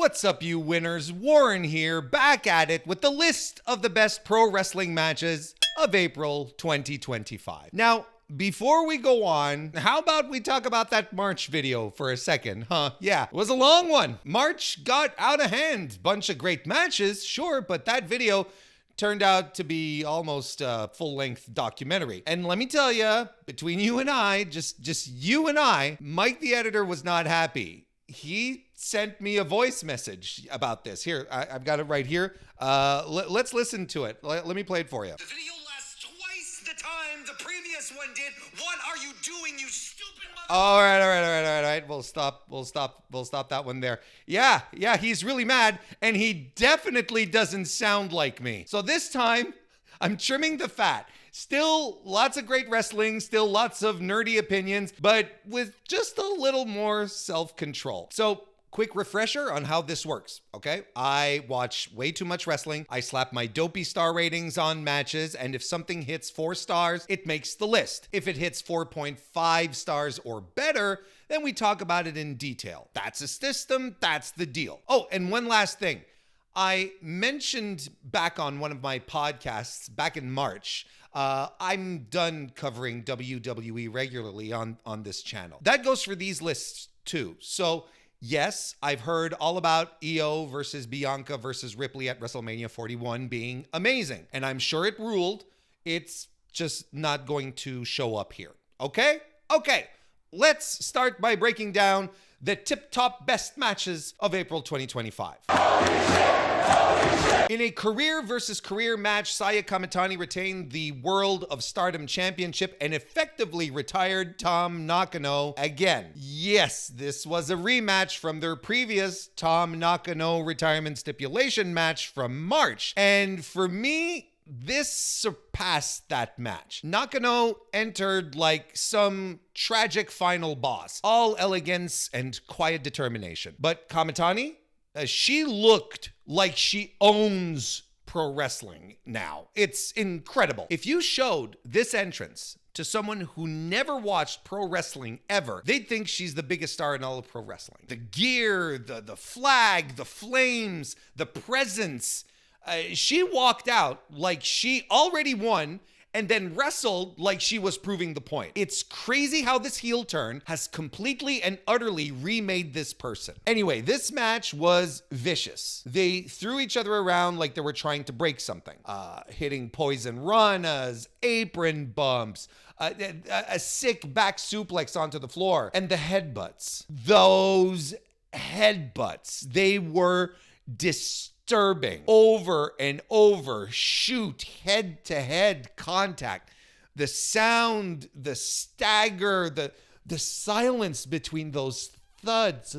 What's up, you winners? Warren here, back at it with the list of the best pro wrestling matches of April 2025. Now, before we go on, how about we talk about that March video for a second, huh? Yeah, it was a long one. March got out of hand. Bunch of great matches, sure, but that video turned out to be almost a full-length documentary. And let me tell you, between you and I, just you and I, Mike the editor was not happy. He sent me a voice message about this. Here, I've got it right here. Let's listen to it. Let me play it for you. The video lasts twice the time the previous one did. What are you doing, you stupid mother... All right. We'll stop that one there. Yeah, he's really mad, and he definitely doesn't sound like me. So this time, I'm trimming the fat. Still lots of great wrestling, still lots of nerdy opinions, but with just a little more self-control. So, quick refresher on how this works, okay? I watch way too much wrestling. I slap my dopey star ratings on matches, and if something hits 4 stars, it makes the list. If it hits 4.5 stars or better, then we talk about it in detail. That's a system, that's the deal. Oh, and one last thing. I mentioned back on one of my podcasts back in March, I'm done covering WWE regularly on this channel. That goes for these lists too. So yes, I've heard all about Io versus Bianca versus Ripley at WrestleMania 41 being amazing. And I'm sure it ruled. It's just not going to show up here. Okay? Okay. Let's start by breaking down the tip-top best matches of April 2025. In a career versus career match, Saya Kamitani retained the World of Stardom Championship and effectively retired Tom Nakano again. Yes, this was a rematch from their previous Tom Nakano retirement stipulation match from March. And for me, this surpassed that match. Nakano entered like some tragic final boss, all elegance and quiet determination. But Kamitani, she looked like she owns pro wrestling now. It's incredible. If you showed this entrance to someone who never watched pro wrestling ever, they'd think she's the biggest star in all of pro wrestling. The gear, the flag, the flames, the presence. She walked out like she already won and then wrestled like she was proving the point. It's crazy how this heel turn has completely and utterly remade this person. Anyway, this match was vicious. They threw each other around like they were trying to break something. Hitting poison ranas, apron bumps, a sick back suplex onto the floor, and the headbutts. Those headbutts, they were disturbing. Over and over, shoot, head-to-head contact. The sound, the stagger, the silence between those thuds.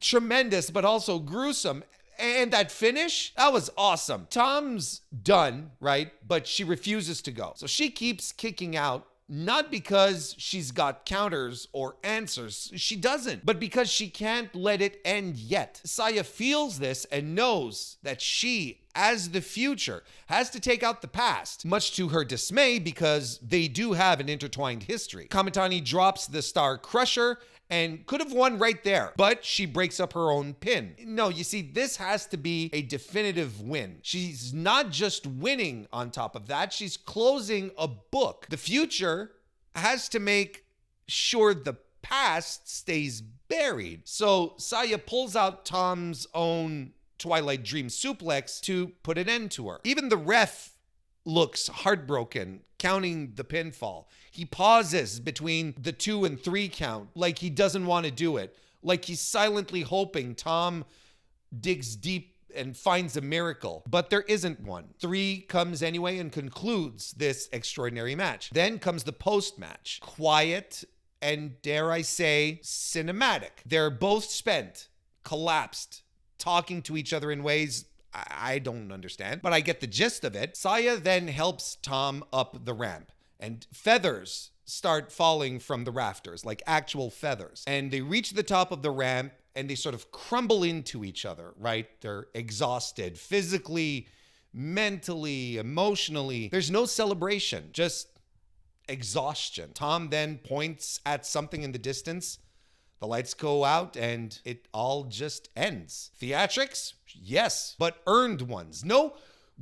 Tremendous, but also gruesome. And that finish, that was awesome. Tom's done, right? But she refuses to go. So she keeps kicking out. Not because she's got counters or answers, she doesn't, but because she can't let it end yet. Saya feels this and knows that she, as the future, has to take out the past, much to her dismay because they do have an intertwined history. Kamitani drops the Star Crusher and could have won right there, but she breaks up her own pin. No, you see, this has to be a definitive win. She's not just winning on top of that, she's closing a book. The future has to make sure the past stays buried. So Saya pulls out Tom's own Twilight Dream suplex to put an end to her. Even the ref looks heartbroken, counting the pinfall. He pauses between the 2 and 3 count, like he doesn't want to do it, like he's silently hoping Tom digs deep and finds a miracle, but there isn't one. 3 comes anyway and concludes this extraordinary match. Then comes the post-match, quiet and, dare I say, cinematic. They're both spent, collapsed, talking to each other in ways I don't understand, but I get the gist of it. Saya then helps Tom up the ramp, and feathers start falling from the rafters, like actual feathers. And they reach the top of the ramp, and they sort of crumble into each other, right? They're exhausted, physically, mentally, emotionally. There's no celebration, just exhaustion. Tom then points at something in the distance The lights go out and it all just ends. Theatrics? Yes, but earned ones. No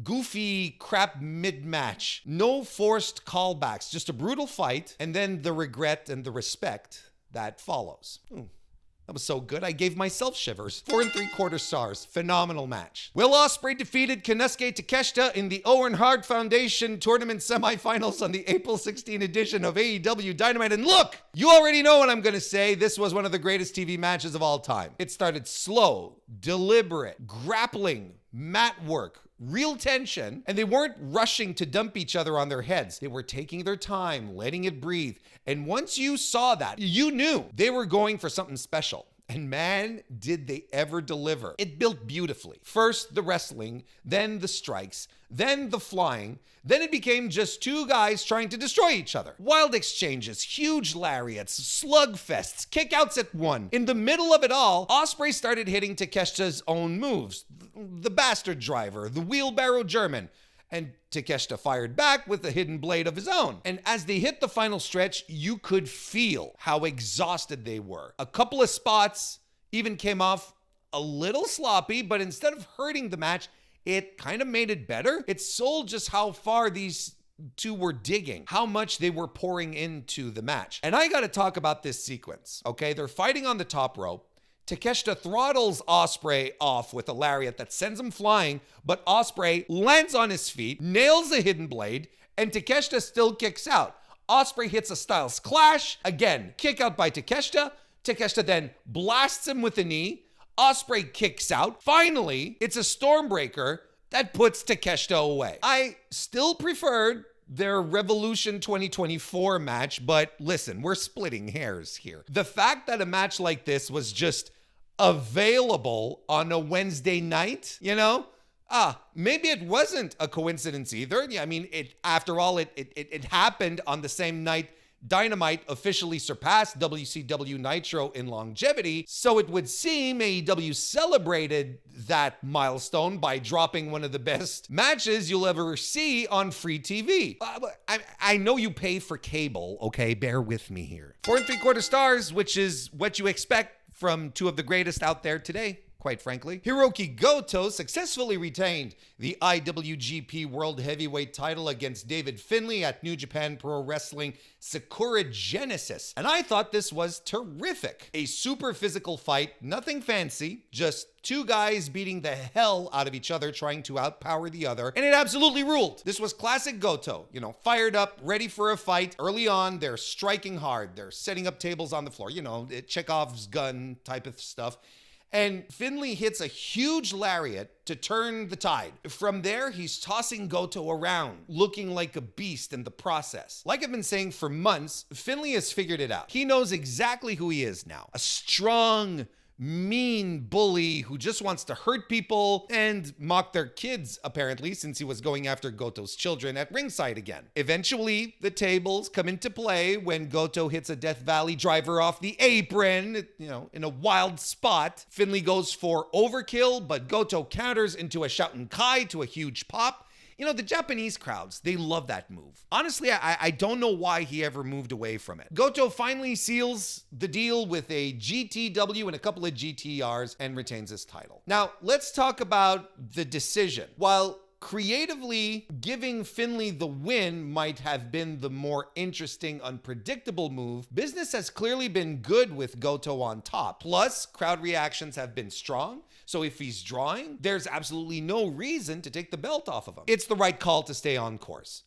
goofy crap mid-match. No forced callbacks. Just a brutal fight and then the regret and the respect that follows. That was so good, I gave myself shivers. 4 3/4 stars. Phenomenal match. Will Ospreay defeated Konosuke Takeshita in the Owen Hart Foundation tournament semifinals on the April 16 edition of AEW Dynamite. And look, you already know what I'm gonna say. This was one of the greatest TV matches of all time. It started slow, deliberate, grappling, mat work, real tension, and they weren't rushing to dump each other on their heads. They were taking their time, letting it breathe. And once you saw that, you knew they were going for something special. And man, did they ever deliver. It built beautifully. First the wrestling, then the strikes, then the flying, then it became just two guys trying to destroy each other. Wild exchanges, huge lariats, slugfests, kickouts at one. In the middle of it all, Ospreay started hitting Takeshita's own moves. The bastard driver, the wheelbarrow German. And Takeshita fired back with a hidden blade of his own. And as they hit the final stretch, you could feel how exhausted they were. A couple of spots even came off a little sloppy, but instead of hurting the match, it kind of made it better. It sold just how far these two were digging, how much they were pouring into the match. And I got to talk about this sequence, okay? They're fighting on the top rope. Takeshita throttles Ospreay off with a lariat that sends him flying, but Ospreay lands on his feet, nails a hidden blade, and Takeshita still kicks out. Ospreay hits a Styles Clash, again, kick out by Takeshita. Takeshita then blasts him with a knee. Ospreay kicks out. Finally, it's a Stormbreaker that puts Takeshita away. I still preferred their Revolution 2024 match, but listen, we're splitting hairs here. The fact that a match like this was just available on a Wednesday night, you know? Maybe it wasn't a coincidence either. Yeah, I mean, after all, it happened on the same night Dynamite officially surpassed WCW Nitro in longevity, so it would seem AEW celebrated that milestone by dropping one of the best matches you'll ever see on free TV. I know you pay for cable, okay? Bear with me here. 4 3/4 stars, which is what you expect from two of the greatest out there today, quite frankly. Hiroki Goto successfully retained the IWGP World Heavyweight title against David Finlay at New Japan Pro Wrestling Sakura Genesis. And I thought this was terrific. A super physical fight, nothing fancy, just two guys beating the hell out of each other, trying to outpower the other, and it absolutely ruled. This was classic Goto, fired up, ready for a fight. Early on, they're striking hard. They're setting up tables on the floor, Chekhov's gun type of stuff. And Finlay hits a huge lariat to turn the tide. From there, he's tossing Goto around, looking like a beast in the process. Like I've been saying for months, Finlay has figured it out. He knows exactly who he is now. A strong, mean bully who just wants to hurt people and mock their kids, apparently, since he was going after Goto's children at ringside again. Eventually, the tables come into play when Goto hits a Death Valley driver off the apron, in a wild spot. Finlay goes for overkill, but Goto counters into a Shoutin' Kai to a huge pop. The Japanese crowds, they love that move. Honestly, I don't know why he ever moved away from it. Goto finally seals the deal with a GTW and a couple of GTRs and retains his title. Now, let's talk about the decision. While creatively giving Finlay the win might have been the more interesting, unpredictable move, business has clearly been good with Goto on top. Plus, crowd reactions have been strong. So if he's drawing, there's absolutely no reason to take the belt off of him. It's the right call to stay on course.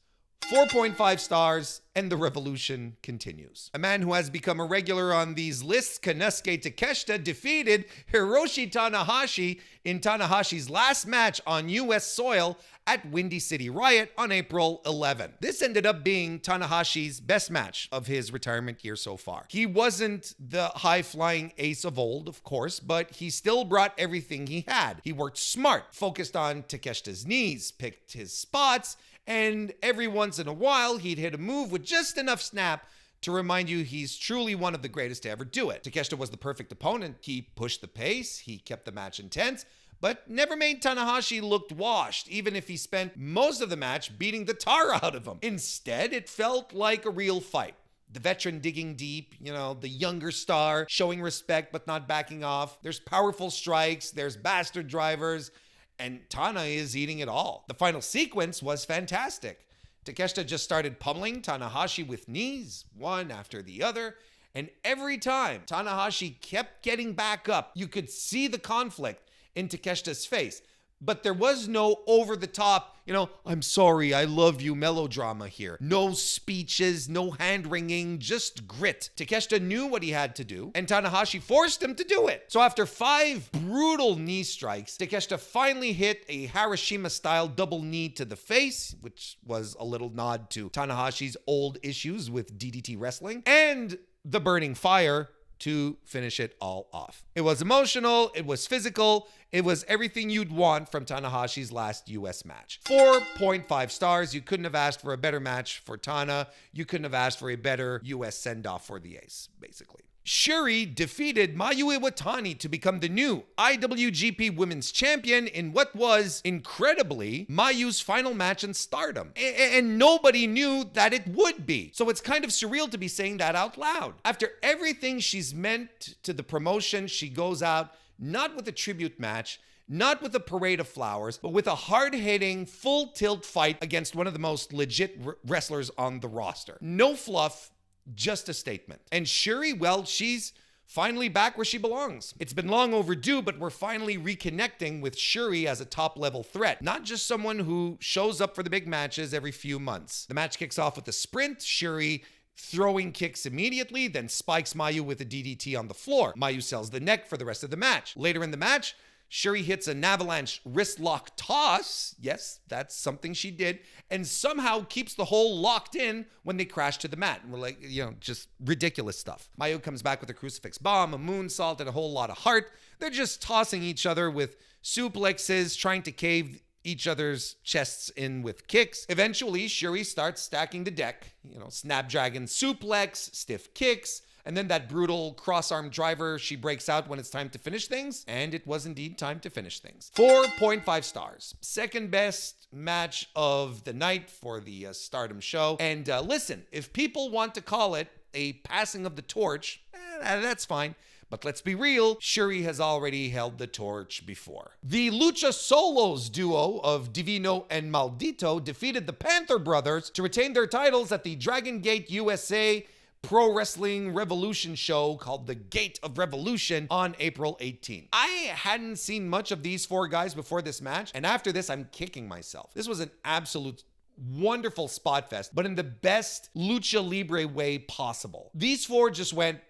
4.5 stars, and the revolution continues. A man who has become a regular on these lists, Konosuke Takeshita, defeated Hiroshi Tanahashi in Tanahashi's last match on US soil at Windy City Riot on April 11. This ended up being Tanahashi's best match of his retirement year so far. He wasn't the high-flying ace of old, of course, but he still brought everything he had. He worked smart, focused on Takeshita's knees, picked his spots, and every once in a while, he'd hit a move with just enough snap to remind you he's truly one of the greatest to ever do it. Takeshita was the perfect opponent. He pushed the pace, he kept the match intense, but never made Tanahashi look washed, even if he spent most of the match beating the tar out of him. Instead, it felt like a real fight. the veteran digging deep, the younger star showing respect but not backing off. There's powerful strikes, there's bastard drivers, and Tana is eating it all. The final sequence was fantastic. Takeshita just started pummeling Tanahashi with knees, one after the other, and every time Tanahashi kept getting back up, you could see the conflict in Takeshita's face. But there was no over-the-top, I'm sorry, I love you melodrama here. No speeches, no hand-wringing, just grit. Takeshita knew what he had to do, and Tanahashi forced him to do it. So after 5 brutal knee strikes, Takeshita finally hit a Harashima-style double knee to the face, which was a little nod to Tanahashi's old issues with DDT wrestling, and the burning fire to finish it all off. It was emotional, it was physical, it was everything you'd want from Tanahashi's last US match. 4.5 stars. You couldn't have asked for a better match for Tana. You couldn't have asked for a better US send-off for the Ace, basically. Shuri defeated Mayu Iwatani to become the new IWGP Women's Champion in what was, incredibly, Mayu's final match in Stardom. And nobody knew that it would be. So it's kind of surreal to be saying that out loud. After everything she's meant to the promotion, she goes out not with a tribute match, not with a parade of flowers, but with a hard-hitting, full-tilt fight against one of the most legit wrestlers on the roster. No fluff, just a statement. And Shuri, well, she's finally back where she belongs. It's been long overdue, but we're finally reconnecting with Shuri as a top-level threat, not just someone who shows up for the big matches every few months. The match kicks off with a sprint. Shuri throwing kicks immediately, then spikes Mayu with a DDT on the floor. Mayu sells the neck for the rest of the match. Later in the match, Shuri hits an avalanche wrist lock toss. Yes, that's something she did. And somehow keeps the hole locked in when they crash to the mat. And we're like, just ridiculous stuff. Mayu comes back with a crucifix bomb, a moonsault, and a whole lot of heart. They're just tossing each other with suplexes, trying to cave each other's chests in with kicks. Eventually, Shuri starts stacking the deck. Snapdragon suplex, stiff kicks, and then that brutal cross-arm driver she breaks out when it's time to finish things. And it was indeed time to finish things. 4.5 stars. Second best match of the night for the Stardom show. And listen, if people want to call it a passing of the torch, that's fine. But let's be real, Shuri has already held the torch before. The Lucha Solos duo of Divino and Maldito defeated the Panther Brothers to retain their titles at the Dragon Gate USA Pro Wrestling Revolution show called The Gate of Revolution on April 18th. I hadn't seen much of these 4 guys before this match, and after this, I'm kicking myself. This was an absolute wonderful spot fest, but in the best Lucha Libre way possible. These 4 just went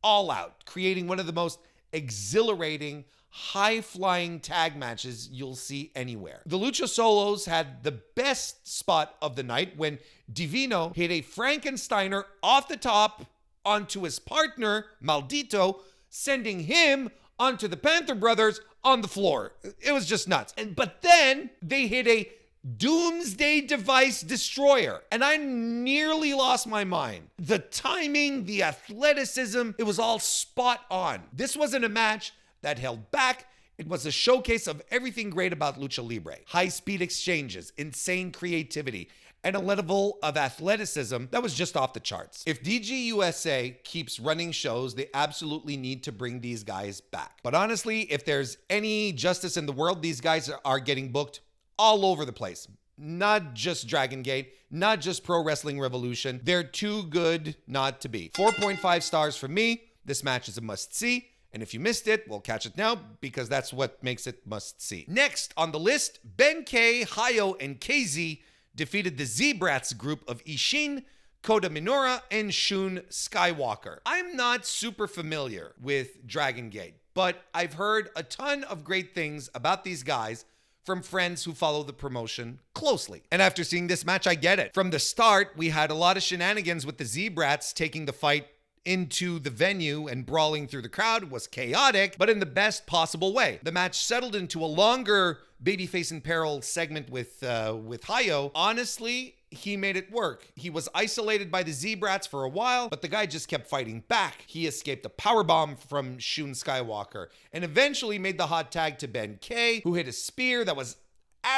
all out, creating one of the most exhilarating, high-flying tag matches you'll see anywhere. The Lucha Solos had the best spot of the night when Divino hit a Frankensteiner off the top onto his partner, Maldito, sending him onto the Panther Brothers on the floor. It was just nuts. But then they hit a Doomsday Device Destroyer, and I nearly lost my mind. The timing, the athleticism, it was all spot on. This wasn't a match that held back. It was a showcase of everything great about Lucha Libre. High-speed exchanges, insane creativity, and a level of athleticism that was just off the charts. If DGUSA keeps running shows, they absolutely need to bring these guys back. But honestly, if there's any justice in the world, these guys are getting booked all over the place. Not just Dragon Gate, not just Pro Wrestling Revolution. They're too good not to be. 4.5 stars for me. This match is a must-see. And if you missed it, we'll catch it now because that's what makes it must-see. Next on the list, Ben K, Hayo, and KZ defeated the Z-Brats group of Ishin, Kota Minoura, and Shun Skywalker. I'm not super familiar with Dragon Gate, but I've heard a ton of great things about these guys from friends who follow the promotion closely. And after seeing this match, I get it. From the start, we had a lot of shenanigans with the Z-Brats taking the fight into the venue and brawling through the crowd. It was chaotic, but in the best possible way. The match settled into a longer babyface in peril segment with Hayo. Honestly, he made it work. He was isolated by the Z-Brats for a while, but the guy just kept fighting back. He escaped a powerbomb from Shun Skywalker and eventually made the hot tag to Ben K, who hit a spear that was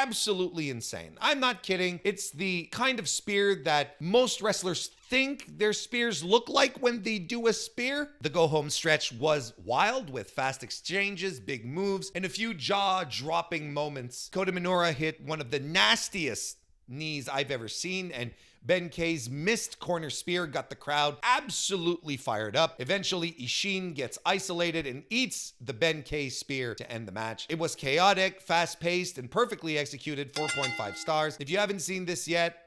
absolutely insane. I'm not kidding. It's the kind of spear that most wrestlers think their spears look like when they do a spear. The go-home stretch was wild with fast exchanges, big moves, and a few jaw-dropping moments. Kota Minoura hit one of the nastiest knees I've ever seen, and Ben K's missed corner spear got the crowd absolutely fired up. Eventually, Ishin gets isolated and eats the Ben K spear to end the match. It was chaotic, fast-paced, and perfectly executed. 4.5 stars. If you haven't seen this yet,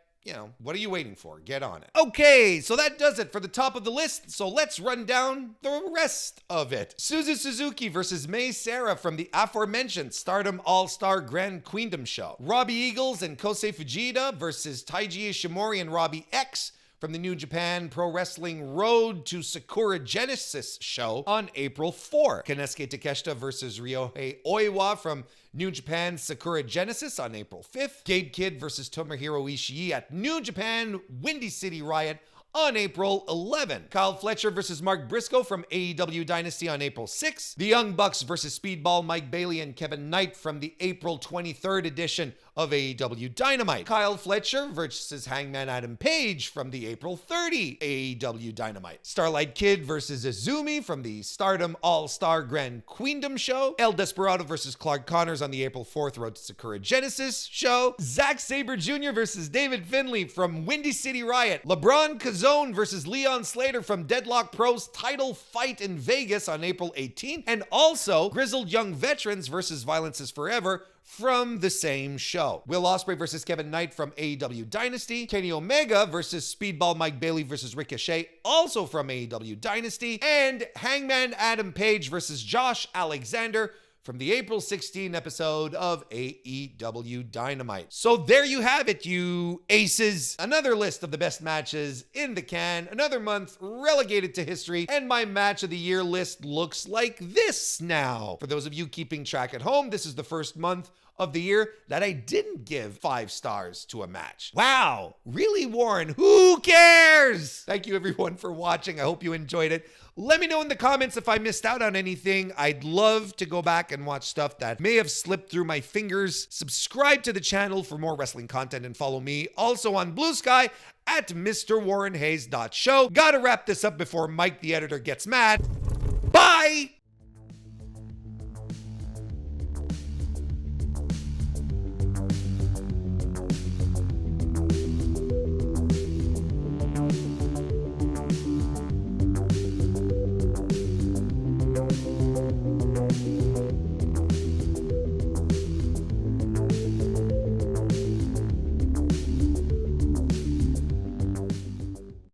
what are you waiting for? Get on it. Okay, so that does it for the top of the list. So let's run down the rest of it. Suzu Suzuki versus Mei Seira from the aforementioned Stardom All-Star Grand Queendom show. Robbie Eagles and Kosei Fujita versus Taiji Ishimori and Robbie X from the New Japan Pro Wrestling Road to Sakura Genesis show on April 4. Konosuke Takeshita versus Ryohei Oiwa from New Japan Sakura Genesis on April 5th. Gabe Kidd versus Tomohiro Ishii at New Japan Windy City Riot on April 11. Kyle Fletcher versus Mark Briscoe from AEW Dynasty on April 6th. The Young Bucks versus Speedball Mike Bailey and Kevin Knight from the April 23rd edition of AEW Dynamite. Kyle Fletcher versus Hangman Adam Page from the April 30 AEW Dynamite. Starlight Kid versus Izumi from the Stardom All-Star Grand Queendom show. El Desperado versus Clark Connors on the April 4th Road to Sakura Genesis show. Zack Sabre Jr. versus David Finlay from Windy City Riot. LeBron Cazone versus Leon Slater from Deadlock Pro's title fight in Vegas on April 18th. And also Grizzled Young Veterans versus Violence is Forever from the same show. Will Ospreay versus Kevin Knight from AEW Dynasty. Kenny Omega versus Speedball Mike Bailey versus Ricochet, also from AEW Dynasty. And Hangman Adam Page versus Josh Alexander from the April 16 episode of AEW Dynamite. So there you have it, you aces. Another list of the best matches in the can. Another month relegated to history. And my match of the year list looks like this now. For those of you keeping track at home, this is the first month of the year that I didn't give 5 stars to a match. Wow, really, Warren? Who cares? Thank you everyone for watching. I hope you enjoyed it. Let me know in the comments if I missed out on anything. I'd love to go back and watch stuff that may have slipped through my fingers. Subscribe to the channel for more wrestling content and follow me also on Blue Sky at MrWarrenHayes.show. Gotta wrap this up before Mike the editor gets mad.